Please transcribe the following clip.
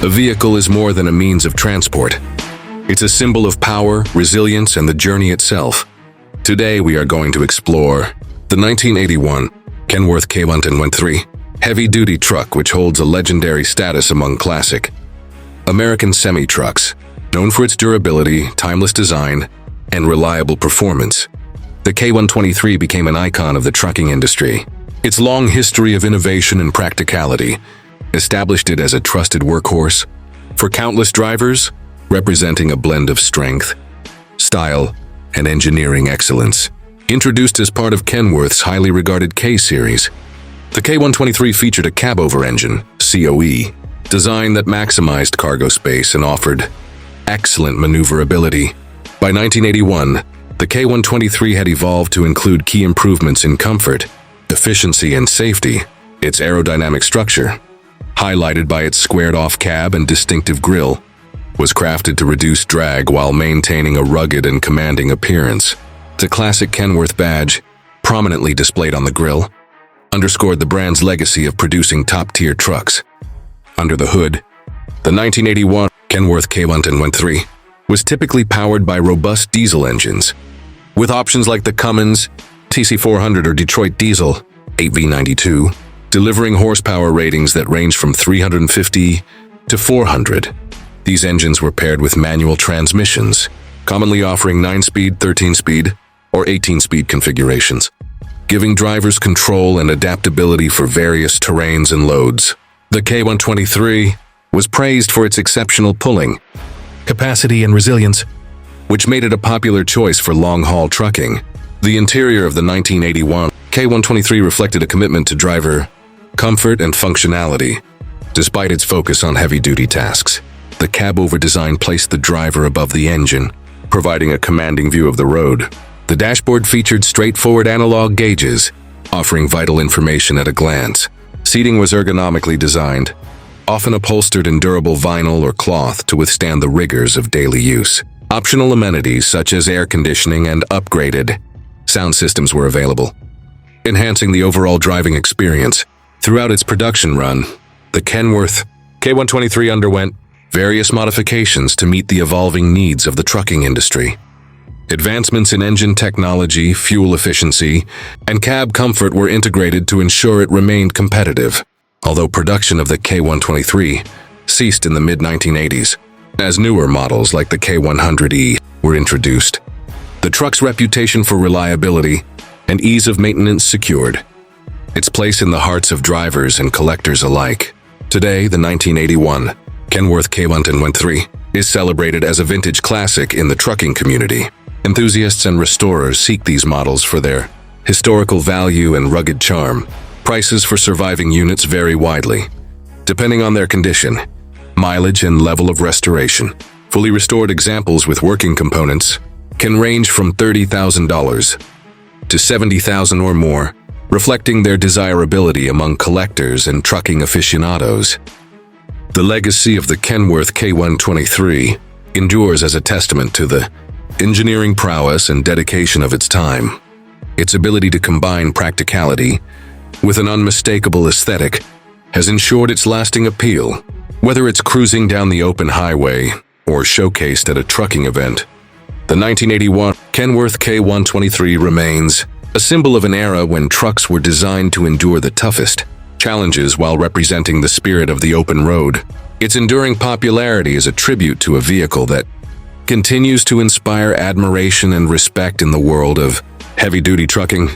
A vehicle is more than a means of transport. It's a symbol of power, resilience, and the journey itself. Today we are going to explore the 1981 Kenworth K123 heavy-duty truck, which holds a legendary status among classic American semi-trucks, known for its durability, timeless design, and reliable performance. The K123 became an icon of the trucking industry. Its long history of innovation and practicality established it as a trusted workhorse for countless drivers, representing a blend of strength, style, and engineering excellence. Introduced as part of Kenworth's highly regarded K-series, the K123 featured a Cabover engine, COE, design that maximized cargo space and offered excellent maneuverability. By 1981, the K123 had evolved to include key improvements in comfort, efficiency, and safety. Its aerodynamic structure, highlighted by its squared-off cab and distinctive grille, was crafted to reduce drag while maintaining a rugged and commanding appearance. The classic Kenworth badge, prominently displayed on the grille, underscored the brand's legacy of producing top-tier trucks. Under the hood, the 1981 Kenworth K123 was typically powered by robust diesel engines, with options like the Cummins TC400 or Detroit Diesel 8V92, delivering horsepower ratings that range from 350 to 400. These engines were paired with manual transmissions, commonly offering 9-speed, 13-speed, or 18-speed configurations, giving drivers control and adaptability for various terrains and loads. The K123 was praised for its exceptional pulling capacity and resilience, which made it a popular choice for long-haul trucking. The interior of the 1981 K123 reflected a commitment to driver comfort and functionality. Despite its focus on heavy-duty tasks, the Cabover design placed the driver above the engine, providing a commanding view of the road. The dashboard featured straightforward analog gauges, offering vital information at a glance. Seating was ergonomically designed, often upholstered in durable vinyl or cloth to withstand the rigors of daily use. Optional amenities such as air conditioning and upgraded sound systems were available, enhancing the overall driving experience. Throughout its production run, the Kenworth K123 underwent various modifications to meet the evolving needs of the trucking industry. Advancements in engine technology, fuel efficiency, and cab comfort were integrated to ensure it remained competitive. Although production of the K123 ceased in the mid-1980s, as newer models like the K100E were introduced, the truck's reputation for reliability and ease of maintenance secured its place in the hearts of drivers and collectors alike. Today, the 1981 Kenworth K123 is celebrated as a vintage classic in the trucking community. Enthusiasts and restorers seek these models for their historical value and rugged charm. Prices for surviving units vary widely, depending on their condition, mileage, and level of restoration. Fully restored examples with working components can range from $30,000 to $70,000 or more, reflecting their desirability among collectors and trucking aficionados. The legacy of the Kenworth K123 endures as a testament to the engineering prowess and dedication of its time. Its ability to combine practicality with an unmistakable aesthetic has ensured its lasting appeal. Whether it's cruising down the open highway or showcased at a trucking event, the 1981 Kenworth K123 remains a symbol of an era when trucks were designed to endure the toughest challenges while representing the spirit of the open road. Its enduring popularity is a tribute to a vehicle that continues to inspire admiration and respect in the world of heavy-duty trucking.